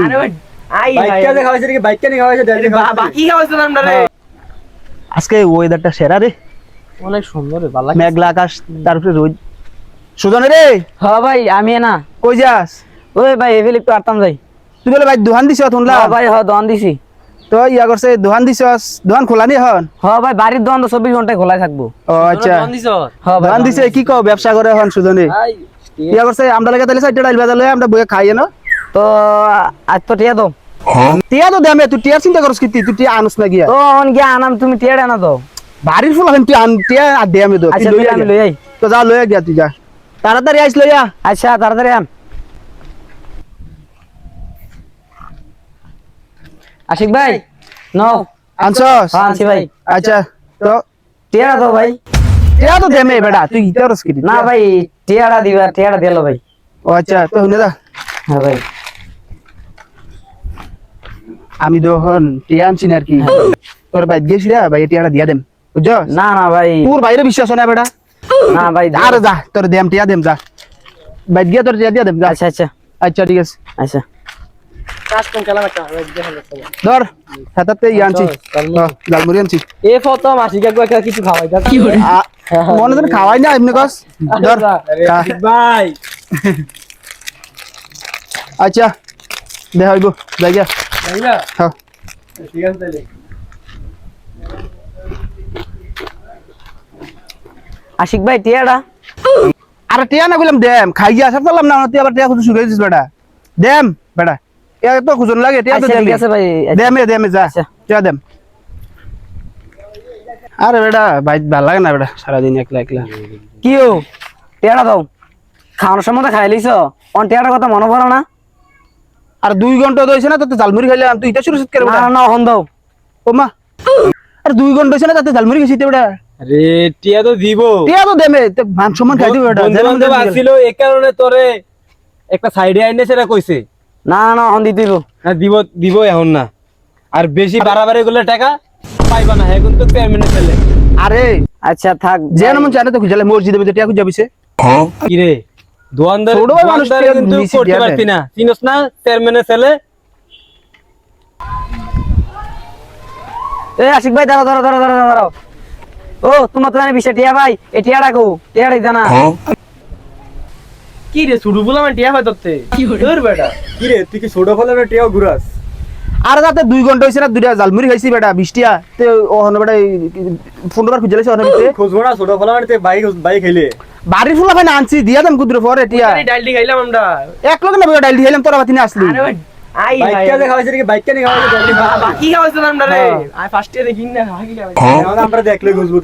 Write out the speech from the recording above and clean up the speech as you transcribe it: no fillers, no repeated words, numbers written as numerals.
আরে ভাই আই বাইকটা যে খাওয়াইছে নাকি বাইকটা নিয়ে খাওয়াইছে ডাইরেক্ট বাকি খাওয়াইছিলাম আমরা রে আজকে ওয়েদারটা সেরা রে, অনেক সুন্দর রে ভালো মেঘলা আকাশ, তারপরে রোদ। সুজন রে, হ্যাঁ ভাই আমি না কই যাস? ওই ভাই এভেল একটু আটতাম যাই। তুই বলে ভাই দোকান দিছ শুনলাম। হ্যাঁ ভাই হ্যাঁ দোকান দিছি। তো ইয়া করছে দোকান দিছস, দোকান খোলা নি এখন? হ্যাঁ ভাই বাড়ির দোকান তো 24 ঘন্টা খোলাই থাকবো। ও আচ্ছা, হ্যাঁ ভাই দোকান দিছে কি কও ব্যবসা করে এখন সুজনে? ইয়া করছে আমরা লাগে তাহলে সাইডটা ডাইল বাজালে আমরা বইয়ে খাইয়ে না। তো আজ তো টিয়া দাও। টিয়া তো দেমে, তুই টিয়ার চিন্তা করছ কি? তুই টিয়া আনস না গিয়া তো অন গিয়া আনাম তুমি টিয়া না দাও। বাড়ির ফুল এখন তুই আন টিয়া আর দেমে দো। আচ্ছা তুই আমি লই আই। তো যা লইয়া গিয়া তুই যা, তাড়াতাড়ি আইস লইয়া। আচ্ছা তাড়াতাড়ি আন। আশিক ভাই নাও। আনছস? হ্যাঁ আনছি ভাই। আচ্ছা তো টিয়া দাও ভাই। টিয়া তো দেমে বেটা, তুই ইতা করছ কি? না ভাই টিয়াটা দিবা, টিয়াটা দিলো ভাই। ও আচ্ছা তো শুনে যা, হ্যাঁ ভাই আমি তখন টিয়া আনছি না আর কি। তোর ভাই গেছি রে ভাই, টিয়াটা দিয়া দেম বুঝছস? না না ভাই তোর বাইরে বিশ্বাস হয় না বেটা। না ভাই আর যা তোর দেম টিয়া দেম যা, ভাই গিয়া তোর টিয়া দিয়া দেম যা। আচ্ছা আচ্ছা আচ্ছা ঠিক আছে, আচ্ছা কাজ কোন খেলা একটা ধর হাতাতে ইয়া আনছি, জালমুড়ি আনছি। এ প্রথম আশিক একবার কিছু খাওয়াই দা মনে যেন খাওয়াই না এমনি কস, ধর খা। ভাই আচ্ছা দে হইব জায়গা। ভাইয়া হ্যাঁ ঠিক আছে তাহলে আশিক ভাই টিয়াটা আরে টিয়া না কইলাম দেম, খাই গিয়া আসা চললাম না, তুই আবার টিয়া খুঁজে শুকাই দিস বেটা। দেম বেটা, এ তো খুঁজন লাগে টিয়া তো আচ্ছা দেম। ঠিক আছে ভাই দেমে দেমে যা, আচ্ছা। টিয়া দেম। আরে বেটা ভাই ভাল লাগে না বেটা সারাদিন একলা একলা। কি ও টিয়াটা দাও, খাওয়ানোর সময় তো খাই লিছ, অন টিয়াটার কথা মনে পড়ে না? আর 2 ঘন্টা হইছে না তোতে জালমুড়ি খাইলাম, তুই এটা শুরু করে না বেটা। না হন দাও। ও মা, আরে 2 ঘন্টা হইছে না তাতে জালমুড়ি খাইছিস বেটা। আরে টিয়া তো দিব টিয়া তো দেমে, তো মান সম্মান খাই দিবে বেটা। বন্ধু বান্ধব আসছিল এই কারণে তোরে একটা সাইডে আইনে সেটা কইছে। না না হন দিতে দিব। হ্যাঁ দিব দিব এখন না, আর বেশি বাড়াবাড়ি করলে টাকা পাইবা না, এখন তো পেমেন্ট চলে। আরে আচ্ছা থাক যে মন চায় না তো খুঁজালে মসজিদে মধ্যে টিয়া খুঁজে যাবিছে। কি রে দোয়ানদার ছোট ভাই মানুষ দোয়ানদার টিয়া কিন্তু নিচে করতে দিয়া পারতি দেয়। না, চিনোস না চেয়ারম্যানের ছেলে। এ আশিক ভাই দাঁড়াও দাঁড়াও দাঁড়াও দাঁড়াও দাঁড়াও। ও তোমার তো জানি বিষয় টিয়া ভাই, এই টিয়াটা কো টিয়াটা জানা। কি রে শুরু বললাম টিয়া হয় তোতে তোর বেটা। কি রে তুই কি ছোট ফলে না টিয়া ঘুরাস? আর তাতে 2 ঘন্টা হইছে না, দুইটা জালমুড়ি খাইছি বেটা 20 টিয়া। তে ও হন বেটা 15 বার খুঁজে লাইছে ওর ভিতরে। খুঁজবো না ছোট ফলে মানে বাইক খেলে বাড়ির ফুলা ভাই না আনছি দিয়া দেম কুদরে পরে টিয়া। ডালটি খাইলাম আমরা। এক লগে না বেটা ডাইল খাইলাম, তোরা বাতি না আসলি। আরে ভাই আই ভাই বাইকটা যে খাওয়াইছে নাকি বাইকটা নিয়ে খাওয়াইছে ডালটি বাকি খাওয়াইছিলাম আমরা রে। আই ফার্স্ট ইয়ারে কিন না বাকি খাওয়াইছি। আমরা দেখলে খুঁজবো